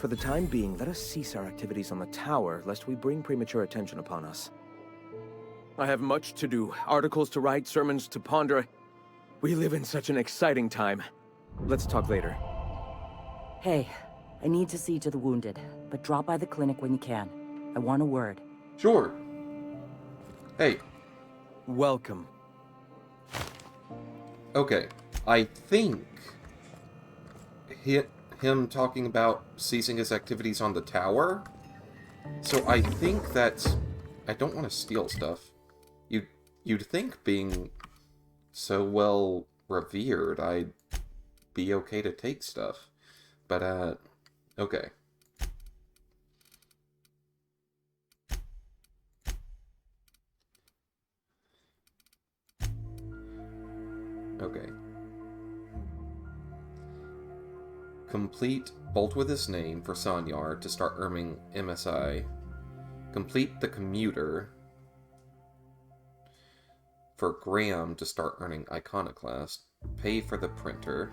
For the time being, let us cease our activities on the tower, lest we bring premature attention upon us. I have much to do, articles to write, sermons to ponder. We live in such an exciting time. Let's talk later. Hey, I need to see to the wounded, but drop by the clinic when you can. I want a word. Sure. Hey. Welcome. Okay. I think him talking about ceasing his activities on the tower. So I think that's... I don't want to steal stuff. You'd think being so well revered, I'd be okay to take stuff. But, okay. Okay. Complete Bolt with his name for Sanyar to start earning MSI. Complete the commuter for Graham to start earning Iconoclast. Pay for the printer.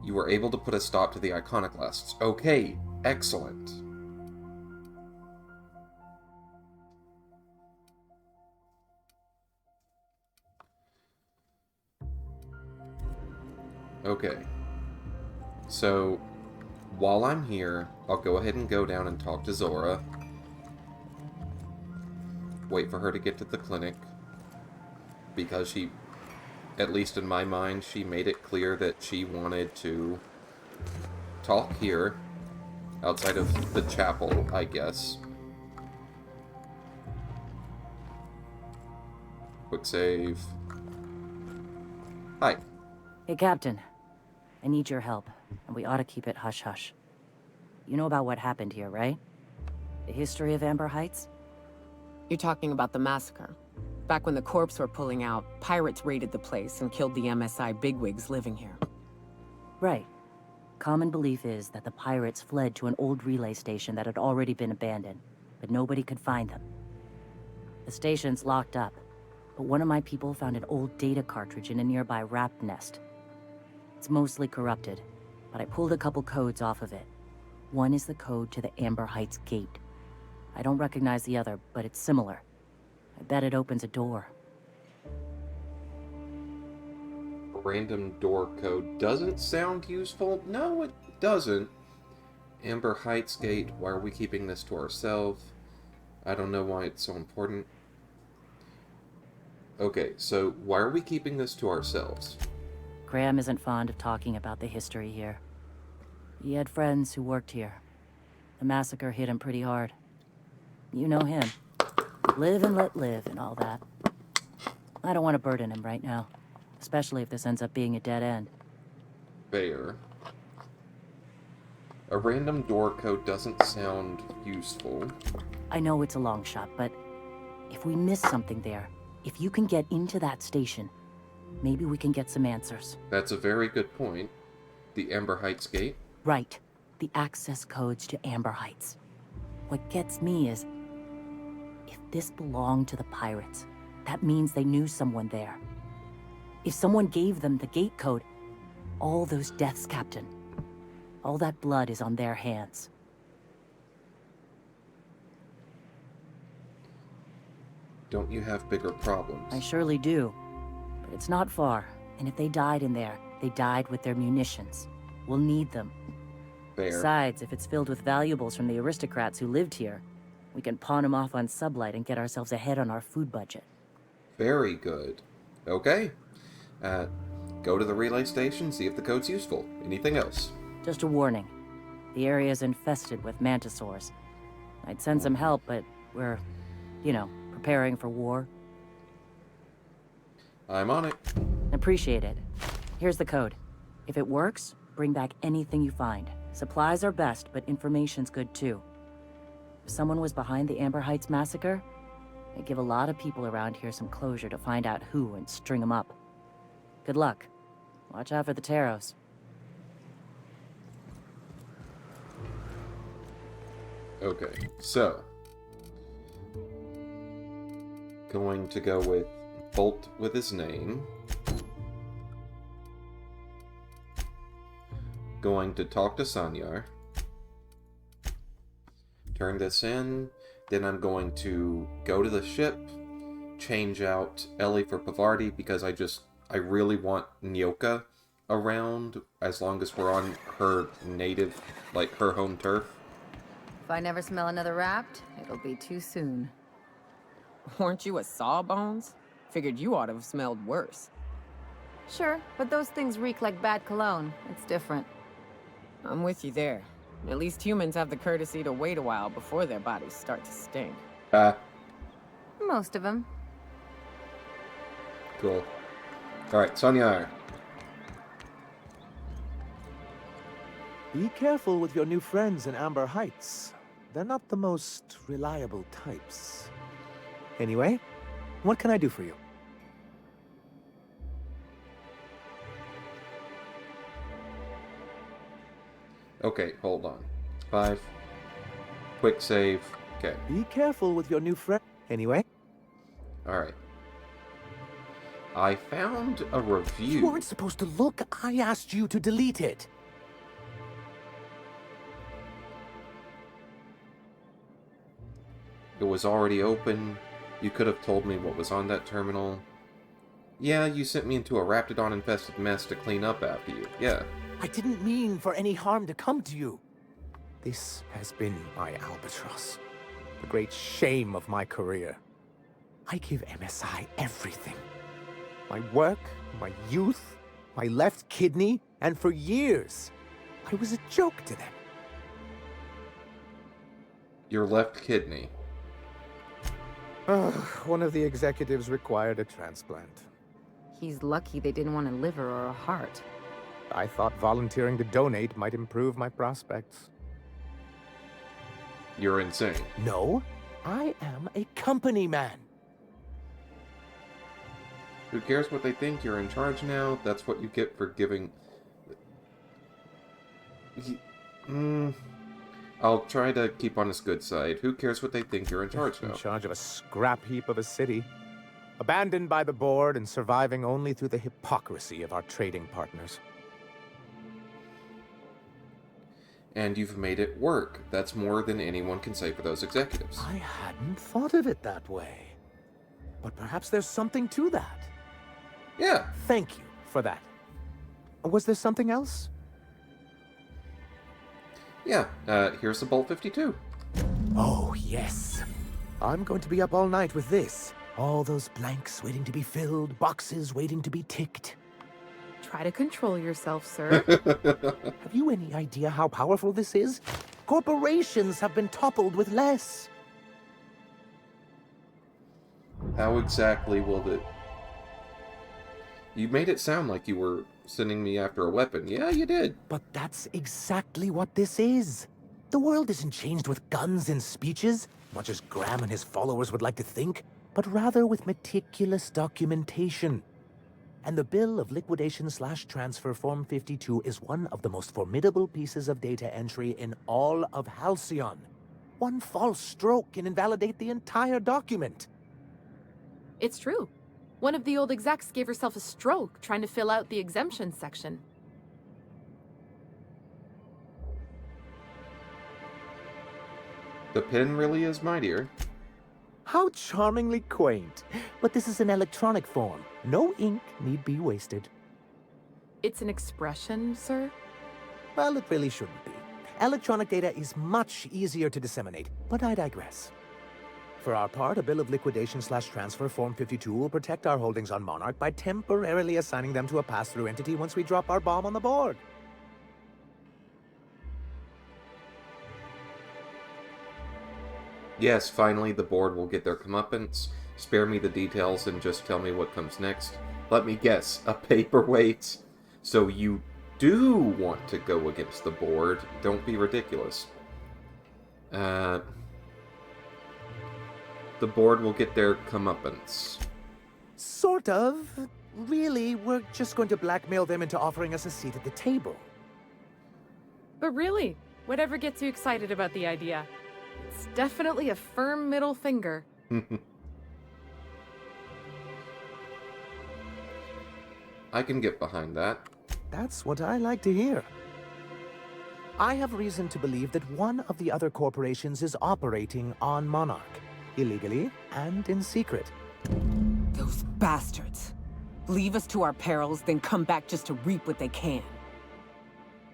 You were able to put a stop to the Iconoclasts. Okay, excellent. Okay. So, while I'm here, I'll go ahead and go down and talk to Zora. Wait for her to get to the clinic. Because she, at least in my mind, she made it clear that she wanted to talk here. Outside of the chapel, I guess. Quick save. Hi. Hey, Captain. I need your help, and we ought to keep it hush-hush. You know about what happened here, right? The history of Amber Heights? You're talking about the massacre. Back when the corps were pulling out, pirates raided the place and killed the MSI bigwigs living here. Right. Common belief is that the pirates fled to an old relay station that had already been abandoned, but nobody could find them. The station's locked up, but one of my people found an old data cartridge in a nearby rat nest. It's mostly corrupted, but I pulled a couple codes off of it. One is the code to the Amber Heights gate. I don't recognize the other, but it's similar. I bet it opens a door. Random door code doesn't sound useful. No, it doesn't. Amber Heights gate, why are we keeping this to ourselves? I don't know why it's so important. Okay, so why are we keeping this to ourselves? Graham isn't fond of talking about the history here. He had friends who worked here. The massacre hit him pretty hard. You know him. Live and let live and all that. I don't want to burden him right now, especially if this ends up being a dead end. Fair. A random door code doesn't sound useful. I know it's a long shot, but if we miss something there, if you can get into that station, maybe we can get some answers. That's a very good point. The Amber Heights gate? Right. The access codes to Amber Heights. What gets me is, if this belonged to the pirates, that means they knew someone there. If someone gave them the gate code, all those deaths, Captain, all that blood is on their hands. Don't you have bigger problems? I surely do. But it's not far, and if they died in there, they died with their munitions. We'll need them. Fair. Besides, if it's filled with valuables from the aristocrats who lived here, we can pawn them off on Sublight and get ourselves ahead on our food budget. Very good. Okay. Go to the relay station, see if the code's useful. Anything else? Just a warning. The area's infested with mantisaurs. I'd send some help, but we're, preparing for war. I'm on it. Appreciate it. Here's the code. If it works, bring back anything you find. Supplies are best, but information's good too. If someone was behind the Amber Heights massacre, it'd give a lot of people around here some closure to find out who and string them up. Good luck. Watch out for the Taros. Okay, so. Going to go with Bolt with his name. going to talk to Sanyar. Turn this in. Then I'm going to go to the ship, change out Ellie for Pavardi, because I really want Nyoka around as long as we're on her native, like her home turf. If I never smell another Rapt, it'll be too soon. Weren't you a Sawbones? Figured you ought to have smelled worse. Sure, but those things reek like bad cologne. It's different. I'm with you there. At least humans have the courtesy to wait a while before their bodies start to stink. Most of them. Cool. Alright, Sanyar. Be careful with your new friends in Amber Heights. They're not the most reliable types. Anyway, what can I do for you? Okay, hold on. 5. Quick save. Okay. Be careful with your new friend. Anyway, Alright. I found a review. you weren't supposed to look. I asked you to delete it. It was already open. You could have told me what was on that terminal. Yeah, you sent me into a Raptidon-infested mess to clean up after you. Yeah. I didn't mean for any harm to come to you. This has been my albatross. The great shame of my career. I give MSI everything. My work, my youth, my left kidney, and for years, I was a joke to them. Your left kidney. One of the executives required a transplant. He's lucky they didn't want a liver or a heart. I thought volunteering to donate might improve my prospects. You're insane. No, I am a company man. Who cares what they think? You're in charge now. That's what you get for giving... I'll try to keep on his good side. Who cares what they think? You're in charge now. In charge of a scrap heap of a city. Abandoned by the board and surviving only through the hypocrisy of our trading partners. And you've made it work. That's more than anyone can say for those executives. I hadn't thought of it that way. But perhaps there's something to that. Yeah. Thank you for that. Was there something else? Yeah. Here's the Bolt 52. Oh, yes. I'm going to be up all night with this. All those blanks waiting to be filled, boxes waiting to be ticked. Try to control yourself, sir. Have you any idea how powerful this is? Corporations have been toppled with less. How exactly will the... You made it sound like you were sending me after a weapon. Yeah, you did. But that's exactly what this is. The world isn't changed with guns and speeches, much as Graham and his followers would like to think, but rather with meticulous documentation. And the Bill of Liquidation/Transfer Form 52 is one of the most formidable pieces of data entry in all of Halcyon. One false stroke can invalidate the entire document. It's true. One of the old execs gave herself a stroke trying to fill out the exemption section. The pen really is mightier. How charmingly quaint. But this is an electronic form. No ink need be wasted. It's an expression, sir? Well, it really shouldn't be. Electronic data is much easier to disseminate, but I digress. For our part, a Bill of Liquidation/Transfer Form 52 will protect our holdings on Monarch by temporarily assigning them to a pass-through entity once we drop our bomb on the board. Yes, finally the board will get their comeuppance. Spare me the details and just tell me what comes next. Let me guess, a paperweight? So you do want to go against the board. Don't be ridiculous. The board will get their comeuppance. Sort of. Really, we're just going to blackmail them into offering us a seat at the table. But really, whatever gets you excited about the idea? It's definitely a firm middle finger. I can get behind that. That's what I like to hear. I have reason to believe that one of the other corporations is operating on Monarch, illegally and in secret. Those bastards. Leave us to our perils, then come back just to reap what they can.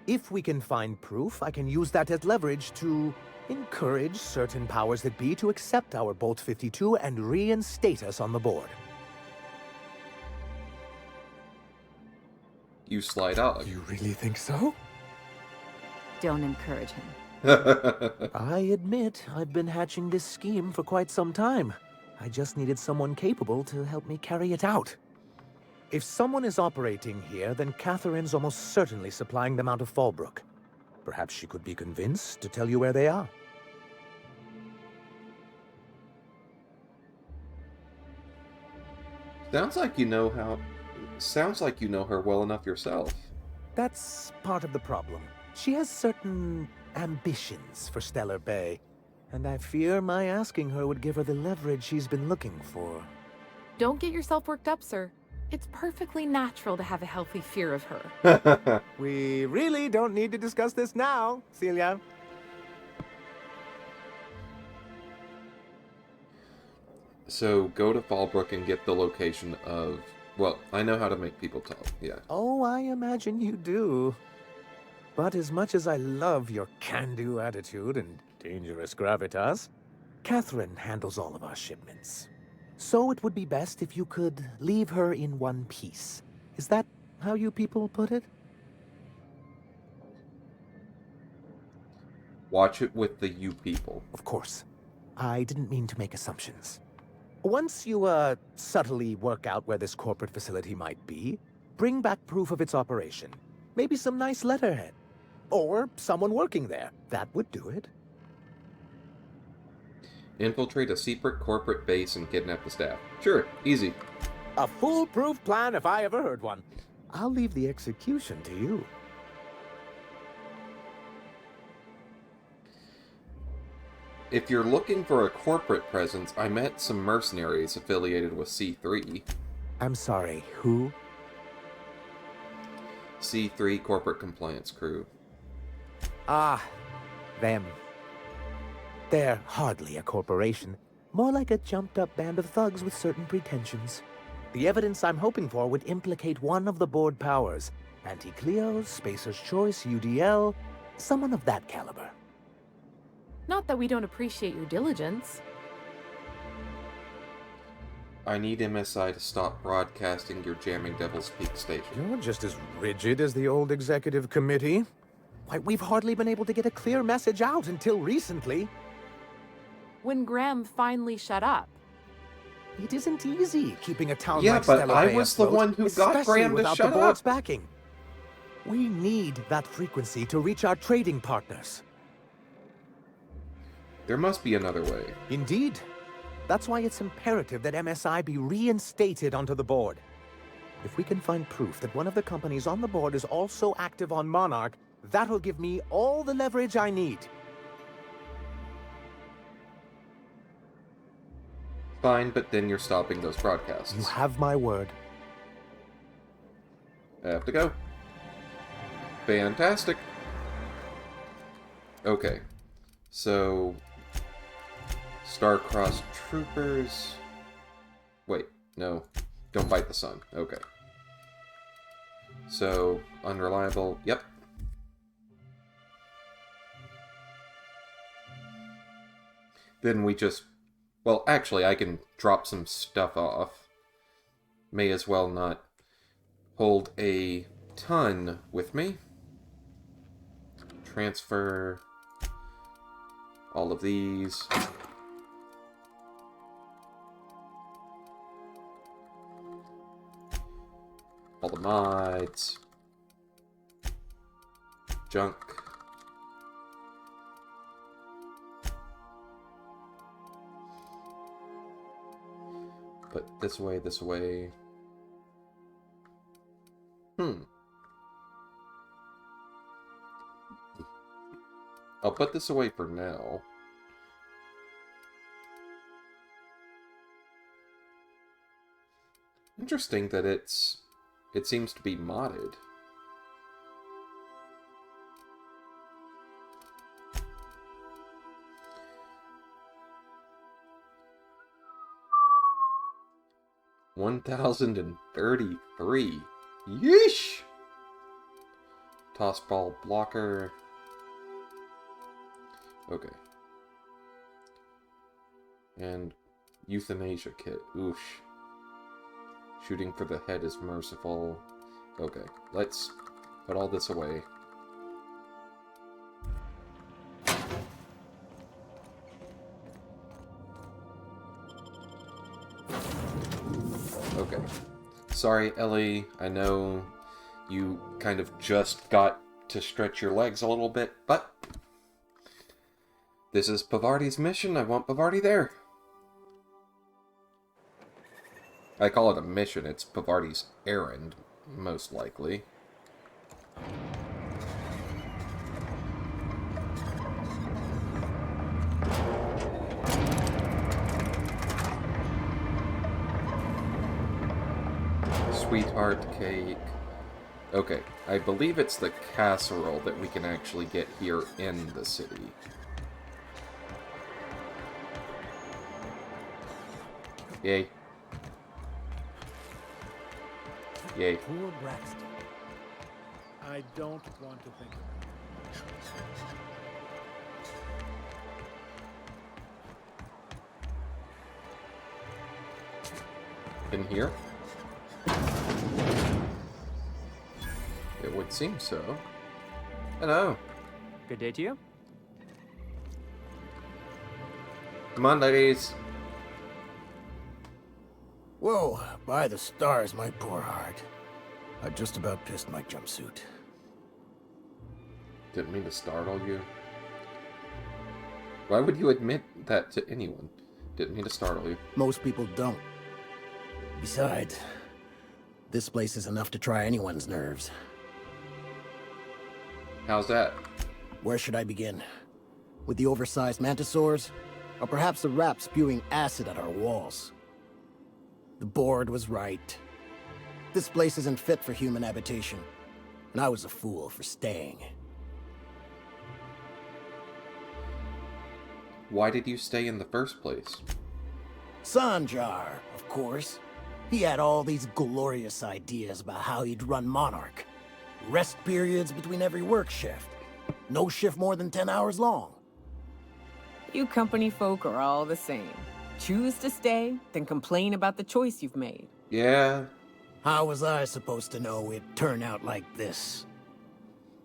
If we can find proof, I can use that as leverage to encourage certain powers that be to accept our Bolt 52 and reinstate us on the board. You sly dog. You really think so? Don't encourage him. I admit I've been hatching this scheme for quite some time. I just needed someone capable to help me carry it out. If someone is operating here, then Catherine's almost certainly supplying them out of Fallbrook. Perhaps she could be convinced to tell you where they are. Sounds like you know her well enough yourself. That's part of the problem. She has certain ambitions for Stellar Bay, and I fear my asking her would give her the leverage she's been looking for. Don't get yourself worked up, sir. It's perfectly natural to have a healthy fear of her. We really don't need to discuss this now, Celia. So go to Fallbrook and get the location of... Well, I know how to make people talk, yeah. Oh, I imagine you do. But as much as I love your can-do attitude and dangerous gravitas, Catherine handles all of our shipments. So it would be best if you could leave her in one piece. Is that how you people put it? Watch it with the you people. Of course. I didn't mean to make assumptions. Once you, subtly work out where this corporate facility might be, bring back proof of its operation. Maybe some nice letterhead. Or someone working there. That would do it. Infiltrate a secret corporate base and kidnap the staff. Sure, easy. A foolproof plan if I ever heard one. I'll leave the execution to you. If you're looking for a corporate presence, I met some mercenaries affiliated with C3. I'm sorry, who? C3 Corporate Compliance Crew. Ah, them. They're hardly a corporation. More like a jumped-up band of thugs with certain pretensions. The evidence I'm hoping for would implicate one of the board powers. Anti-Cleos, Spacer's Choice, UDL, someone of that caliber. Not that we don't appreciate your diligence. I need MSI to stop broadcasting your jamming Devil's Peak station. You're just as rigid as the old executive committee. Why, we've hardly been able to get a clear message out until recently. When Graham finally shut up. It isn't easy keeping a town Yeah, like but Stellar I Bay was the afloat, one who got especially Graham to without shut the board's up. backing. We need that frequency to reach our trading partners. There must be another way. Indeed. That's why it's imperative that MSI be reinstated onto the board. If we can find proof that one of the companies on the board is also active on Monarch, that'll give me all the leverage I need. Fine, but then you're stopping those broadcasts. You have my word. I have to go. Fantastic. Okay. So... Star-Crossed Troopers... Wait, no. Don't bite the sun. Okay. So, unreliable. Yep. Then we just... Well, actually, I can drop some stuff off. May as well not hold a ton with me. Transfer all of these. All the mods. Junk. Put this away, this away. I'll put this away for now. Interesting that it seems to be modded. 1,033. Yeesh! Toss ball blocker. Okay. And euthanasia kit. Oosh. Shooting for the head is merciful. Okay, let's put all this away. Okay. Sorry, Ellie. I know you kind of just got to stretch your legs a little bit, but this is Pavarti's mission. I want Pavarti there. I call it a mission. It's Pavarti's errand, most likely. Sweetheart cake. Okay, I believe it's the casserole that we can actually get here in the city. Yay. Yay. Poor Braxton. I don't want to think of it. In here? It would seem so. Hello. Good day to you. Come on, ladies. Whoa, by the stars, my poor heart. I just about pissed my jumpsuit. Didn't mean to startle you. Why would you admit that to anyone? Didn't mean to startle you. Most people don't. Besides, this place is enough to try anyone's nerves. How's that? Where should I begin? With the oversized mantisaurs? Or perhaps the rats spewing acid at our walls? The board was right. This place isn't fit for human habitation, and I was a fool for staying. Why did you stay in the first place? Sanjar, of course. He had all these glorious ideas about how he'd run Monarch. Rest periods between every work shift. No shift more than 10 hours long. You company folk are all the same. Choose to stay, then complain about the choice you've made. Yeah. How was I supposed to know it'd turn out like this?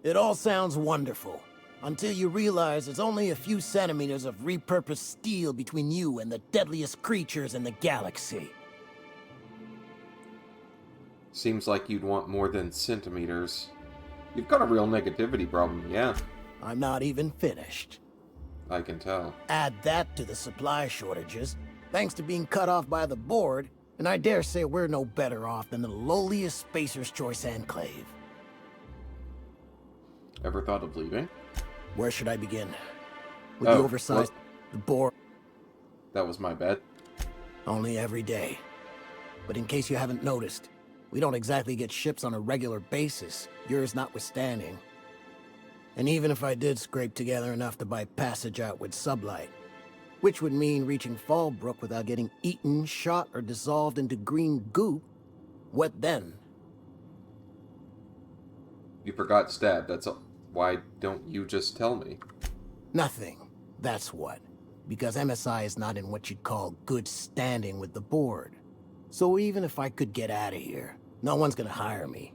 It all sounds wonderful, until you realize there's only a few centimeters of repurposed steel between you and the deadliest creatures in the galaxy. Seems like you'd want more than centimeters. You've got a real negativity problem, yeah. I'm not even finished. I can tell. Add that to the supply shortages, thanks to being cut off by the board, and I dare say we're no better off than the lowliest Spacer's Choice Enclave. Ever thought of leaving? Where should I begin? With the oversized... The board... That was my bad. Only every day. But in case you haven't noticed, we don't exactly get ships on a regular basis, yours notwithstanding. And even if I did scrape together enough to buy passage out with sublight, which would mean reaching Fallbrook without getting eaten, shot, or dissolved into green goop, what then? You forgot stab, that's all. Why don't you just tell me? Nothing. That's what. Because MSI is not in what you'd call good standing with the board. So even if I could get out of here, no one's gonna hire me.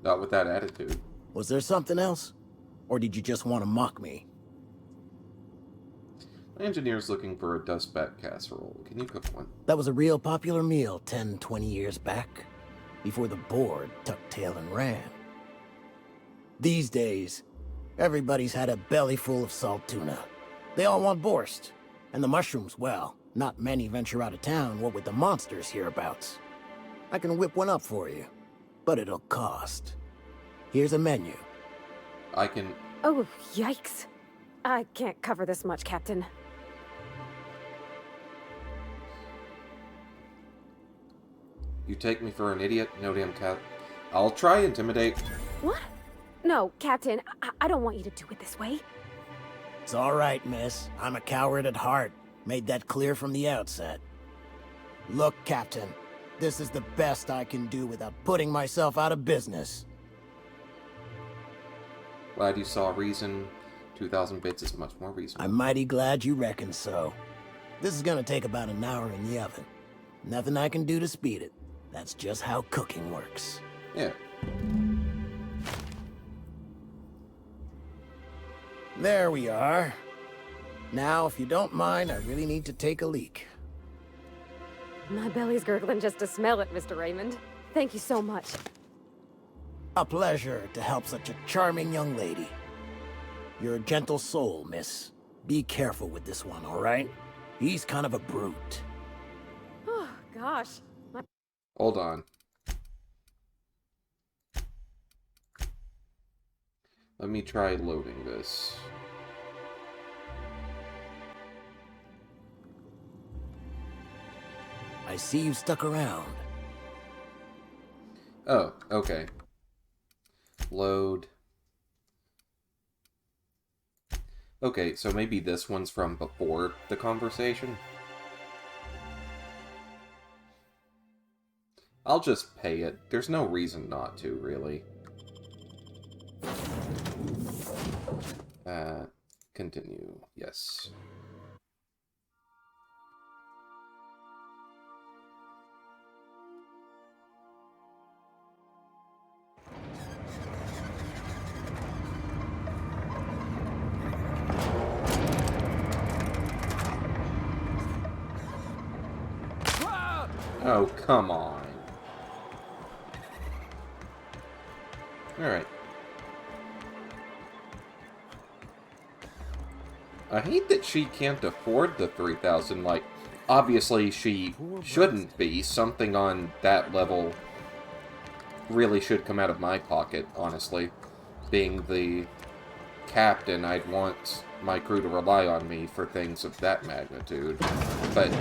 Not with that attitude. Was there something else? Or did you just want to mock me? My engineer's looking for a dustbat casserole. Can you cook one? That was a real popular meal 10, 20 years back, before the board tucked tail and ran. These days, everybody's had a belly full of salt tuna. They all want borscht. And the mushrooms, well, not many venture out of town, what with the monsters hereabouts. I can whip one up for you, but it'll cost. Here's a menu. I can... Oh, yikes. I can't cover this much, Captain. You take me for an idiot? No damn cat. I'll try intimidate. What? No, Captain, I don't want you to do it this way. It's all right, miss. I'm a coward at heart. Made that clear from the outset. Look, Captain, this is the best I can do without putting myself out of business. Glad you saw reason. 2,000 bits is much more reasonable. I'm mighty glad you reckon so. This is gonna take about an hour in the oven. Nothing I can do to speed it. That's just how cooking works. Yeah. There we are. Now, if you don't mind, I really need to take a leak. My belly's gurgling just to smell it, Mr. Raymond. Thank you so much. A pleasure to help such a charming young lady. You're a gentle soul, miss. Be careful with this one, all right? He's kind of a brute. Oh, gosh. Hold on. Let me try loading this. I see you stuck around. Oh, okay. Load. Okay, so maybe this one's from before the conversation? I'll just pay it. There's no reason not to, really. Continue. Yes. Oh, come on. Alright. I hate that she can't afford the 3,000, like, obviously she shouldn't be. Something on that level really should come out of my pocket, honestly. Being the captain, I'd want my crew to rely on me for things of that magnitude. But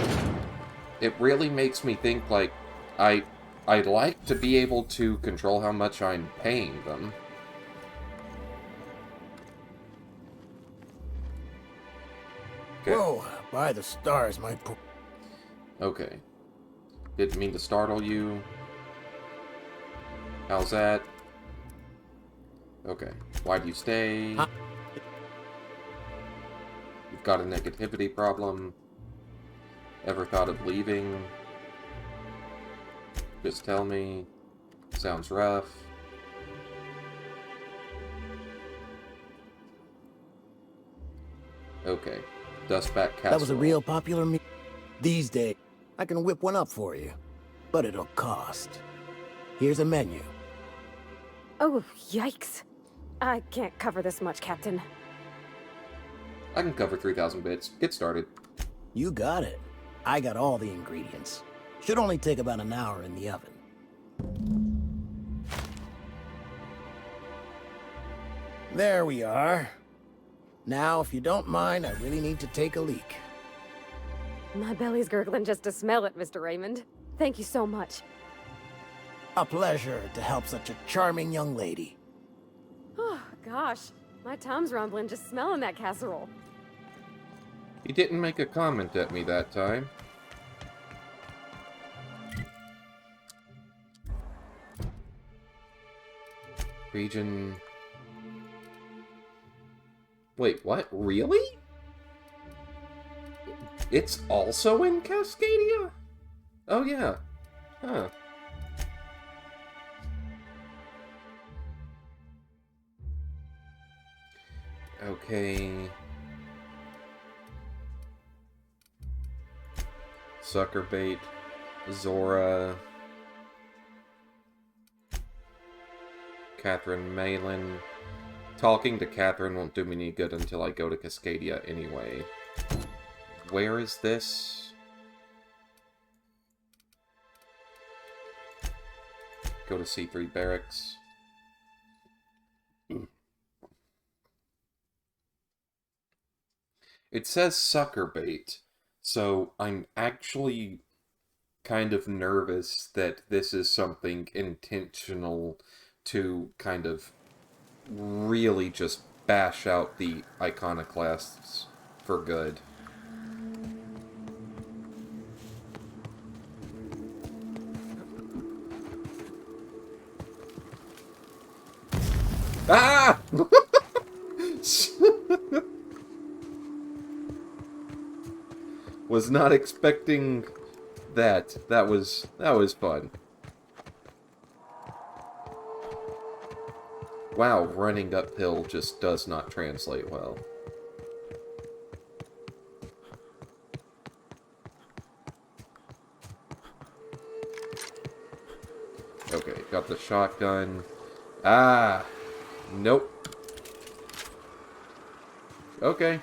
it really makes me think, like, I'd like to be able to control how much I'm paying them. Okay. Whoa, by the stars, my poor... Okay. Didn't mean to startle you. How's that? Okay. Why do you stay? You've got a negativity problem. Ever thought of leaving? Just tell me. Sounds rough. Okay. Dustback Castle. That was a real popular meal. These days, I can whip one up for you. But it'll cost. Here's a menu. Oh, yikes. I can't cover this much, Captain. I can cover 3,000 bits. Get started. You got it. I got all the ingredients. Should only take about an hour in the oven. There we are. Now, if you don't mind, I really need to take a leak. My belly's gurgling just to smell it, Mr. Raymond. Thank you so much. A pleasure to help such a charming young lady. Oh, gosh. My tum's rumbling just smelling that casserole. He didn't make a comment at me that time. Region... Wait, what? Really? It's also in Cascadia? Oh, yeah. Huh. Okay. Suckerbait. Zora. Catherine Malin. Talking to Catherine won't do me any good until I go to Cascadia anyway. Where is this? Go to C3 Barracks. It says Suckerbait, so I'm actually kind of nervous that this is something intentional to kind of really just bash out the iconoclasts for good. Was not expecting that. That was fun. Wow, running uphill just does not translate well. Okay, got the shotgun. Ah! Nope. Okay.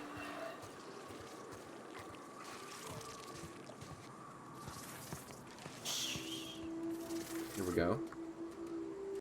Here we go.